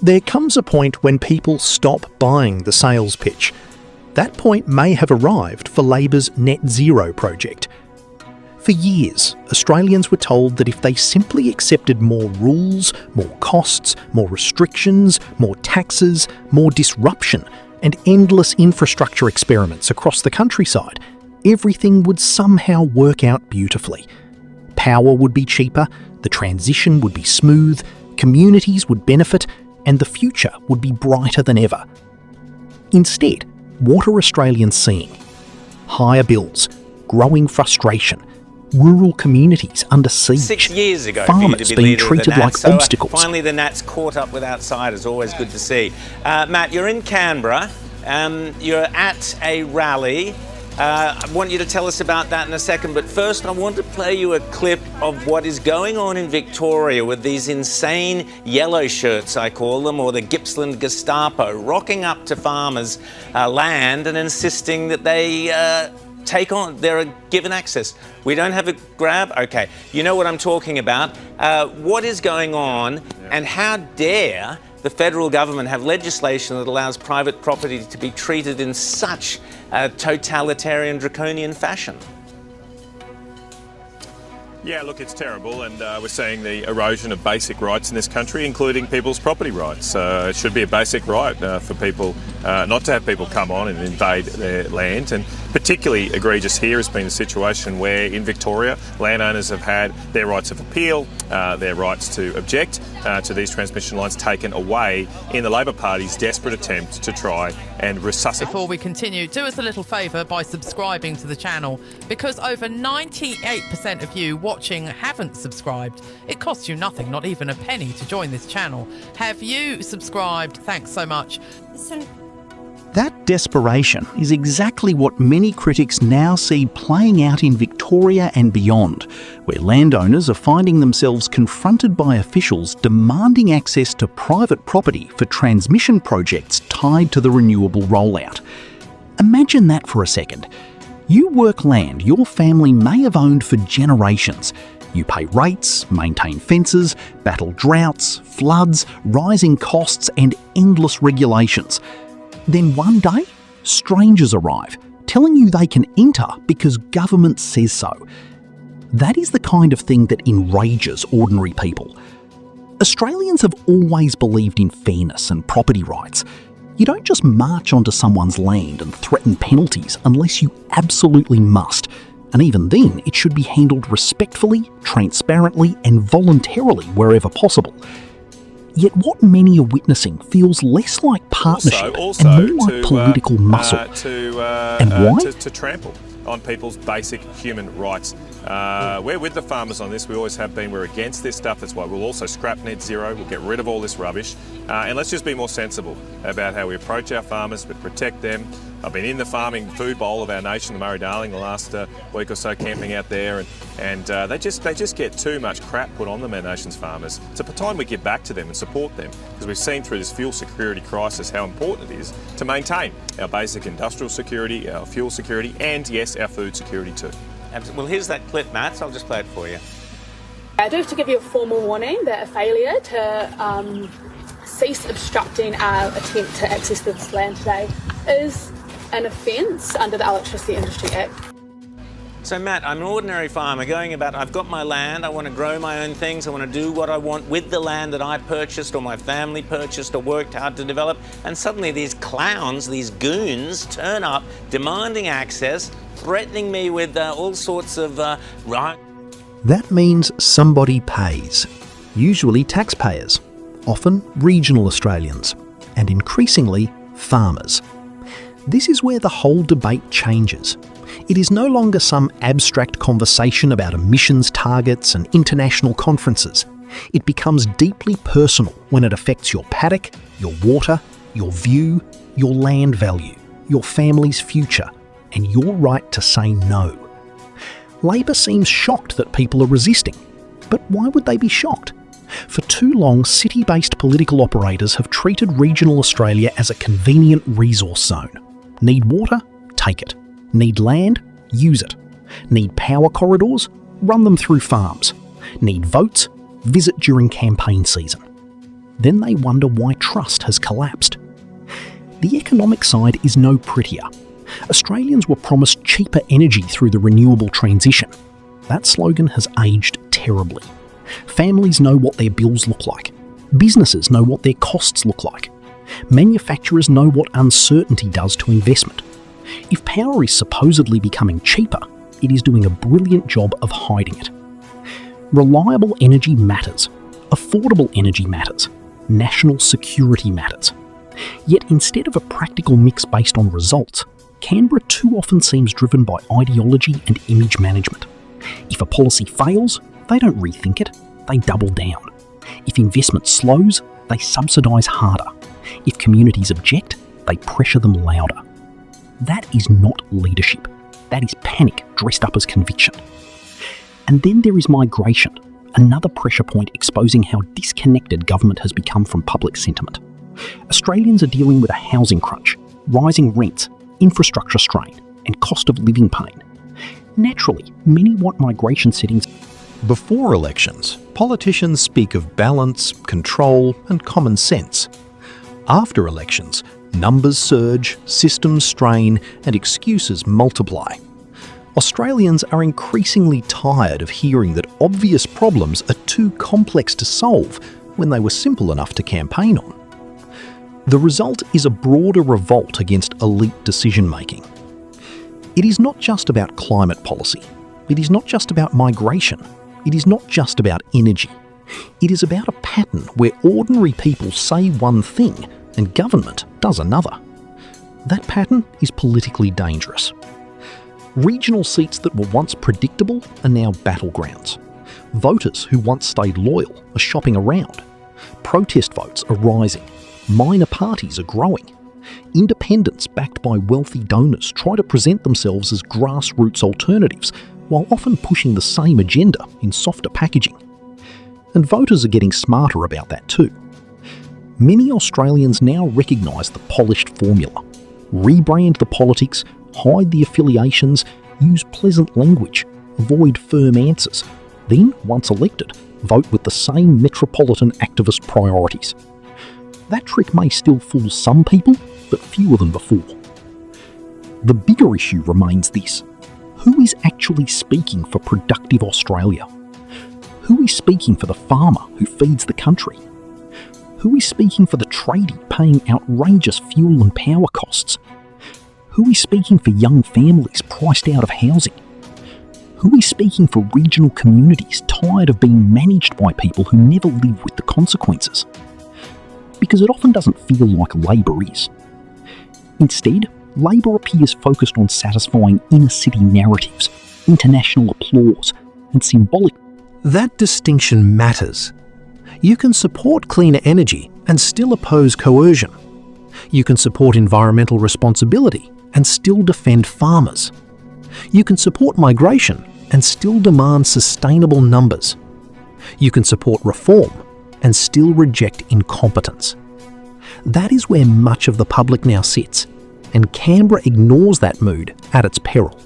There comes a point when people stop buying the sales pitch. That point may have arrived for Labor's Net Zero project. For years, Australians were told that if they simply accepted more rules, more costs, more restrictions, more taxes, more disruption, and endless infrastructure experiments across the countryside, everything would somehow work out beautifully. Power would be cheaper, the transition would be smooth, communities would benefit, and the future would be brighter than ever. Instead, what are Australians seeing? Higher bills, growing frustration, rural communities under siege, 6 years ago, farmers being treated like obstacles. Finally, the Nats caught up with outsiders. Always good to see. Matt, you're in Canberra. You're at a rally. I want you to tell us about that in a second, but first I want to play you a clip of what is going on in Victoria with these insane yellow shirts, I call them, or the Gippsland Gestapo, rocking up to farmers' land and insisting that they they're given access. We don't have a grab? Okay. You know what I'm talking about. What is going on, and how dare the federal government have legislation that allows private property to be treated in such a totalitarian, draconian fashion? Yeah, look, it's terrible, and we're seeing the erosion of basic rights in this country, including people's property rights. It should be a basic right for people not to have people come on and invade their land, and particularly egregious here has been the situation where in Victoria landowners have had their rights of appeal, their rights to object to these transmission lines taken away in the Labor Party's desperate attempt to try and resuscitate. Before we continue, do us a little favour by subscribing to the channel, because over 98% of you watching haven't subscribed. It costs you nothing, not even a penny, to join this channel. Have you subscribed? Thanks so much. That desperation is exactly what many critics now see playing out in Victoria and beyond, where landowners are finding themselves confronted by officials demanding access to private property for transmission projects tied to the renewable rollout. Imagine that for a second. You work land your family may have owned for generations. You pay rates, maintain fences, battle droughts, floods, rising costs and endless regulations. Then one day, strangers arrive, telling you they can enter because government says so. That is the kind of thing that enrages ordinary people. Australians have always believed in fairness and property rights. You don't just march onto someone's land and threaten penalties unless you absolutely must. And even then, it should be handled respectfully, transparently, and voluntarily wherever possible. Yet what many are witnessing feels less like partnership and more like political muscle. And why? To trample on people's basic human rights. We're with the farmers on this. We always have been. We're against this stuff. That's why we'll also scrap net zero. We'll get rid of all this rubbish. And let's just be more sensible about how we approach our farmers, but protect them. I've been in the farming food bowl of our nation, the Murray-Darling, the last week or so, camping out there, and they just get too much crap put on them, our nation's farmers. It's time we give back to them and support them, because we've seen through this fuel security crisis how important it is to maintain our basic industrial security, our fuel security, and yes, our food security too. Well, here's that clip, Matt. I'll just play it for you. I do have to give you a formal warning that a failure to cease obstructing our attempt to access this land today is an offence under the Electricity Industry Act. So Matt, I'm an ordinary farmer going about, I've got my land, I want to grow my own things, I want to do what I want with the land that I purchased or my family purchased or worked hard to develop, and suddenly these clowns, these goons turn up demanding access, threatening me with all sorts of right. That means somebody pays, usually taxpayers, often regional Australians, and increasingly farmers. This is where the whole debate changes. It is no longer some abstract conversation about emissions targets and international conferences. It becomes deeply personal when it affects your paddock, your water, your view, your land value, your family's future, and your right to say no. Labor seems shocked that people are resisting. But why would they be shocked? For too long, city-based political operators have treated regional Australia as a convenient resource zone. Need water? Take it. Need land? Use it. Need power corridors? Run them through farms. Need votes? Visit during campaign season. Then they wonder why trust has collapsed. The economic side is no prettier. Australians were promised cheaper energy through the renewable transition. That slogan has aged terribly. Families know what their bills look like. Businesses know what their costs look like. Manufacturers know what uncertainty does to investment. If power is supposedly becoming cheaper, it is doing a brilliant job of hiding it. Reliable energy matters. Affordable energy matters. National security matters. Yet instead of a practical mix based on results, Canberra too often seems driven by ideology and image management. If a policy fails, they don't rethink it, they double down. If investment slows, they subsidise harder. If communities object, they pressure them louder. That is not leadership. That is panic dressed up as conviction. And then there is migration, another pressure point exposing how disconnected government has become from public sentiment. Australians are dealing with a housing crunch, rising rents, infrastructure strain, and cost of living pain. Naturally, many want migration settings. Before elections, politicians speak of balance, control, and common sense. After elections, numbers surge, systems strain, and excuses multiply. Australians are increasingly tired of hearing that obvious problems are too complex to solve when they were simple enough to campaign on. The result is a broader revolt against elite decision-making. It is not just about climate policy. It is not just about migration. It is not just about energy. It is about a pattern where ordinary people say one thing and government does another. That pattern is politically dangerous. Regional seats that were once predictable are now battlegrounds. Voters who once stayed loyal are shopping around. Protest votes are rising. Minor parties are growing. Independents backed by wealthy donors try to present themselves as grassroots alternatives, while often pushing the same agenda in softer packaging. And voters are getting smarter about that too. Many Australians now recognise the polished formula. Rebrand the politics, hide the affiliations, use pleasant language, avoid firm answers. Then, once elected, vote with the same metropolitan activist priorities. That trick may still fool some people, but fewer than before. The bigger issue remains this: who is actually speaking for productive Australia? Who is speaking for the farmer who feeds the country? Who is speaking for the tradie paying outrageous fuel and power costs? Who is speaking for young families priced out of housing? Who is speaking for regional communities tired of being managed by people who never live with the consequences? Because it often doesn't feel like Labor is. Instead, Labor appears focused on satisfying inner-city narratives, international applause, and symbolic. That distinction matters. You can support cleaner energy and still oppose coercion. You can support environmental responsibility and still defend farmers. You can support migration and still demand sustainable numbers. You can support reform and still reject incompetence. That is where much of the public now sits, and Canberra ignores that mood at its peril.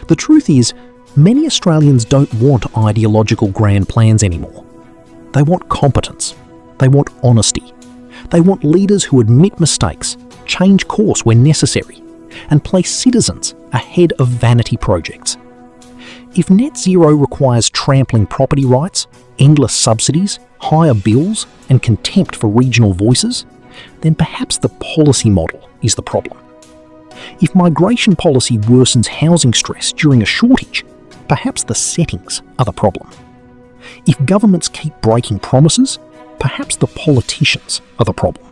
The truth is, many Australians don't want ideological grand plans anymore. They want competence. They want honesty. They want leaders who admit mistakes, change course when necessary, and place citizens ahead of vanity projects. If net zero requires trampling property rights, endless subsidies, higher bills, and contempt for regional voices, then perhaps the policy model is the problem. If migration policy worsens housing stress during a shortage, perhaps the settings are the problem. If governments keep breaking promises, perhaps the politicians are the problem.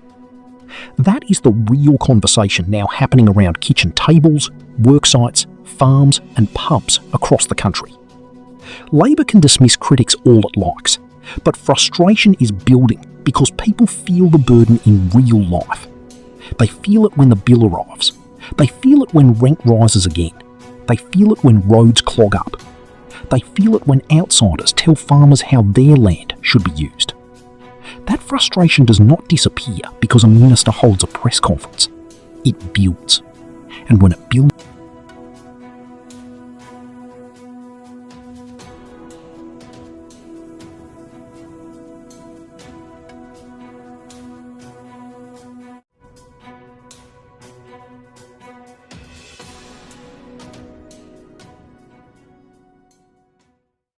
That is the real conversation now happening around kitchen tables, worksites, farms, and pubs across the country. Labor can dismiss critics all it likes, but frustration is building because people feel the burden in real life. They feel it when the bill arrives. They feel it when rent rises again. They feel it when roads clog up. They feel it when outsiders tell farmers how their land should be used. That frustration does not disappear because a minister holds a press conference. It builds. And when it builds,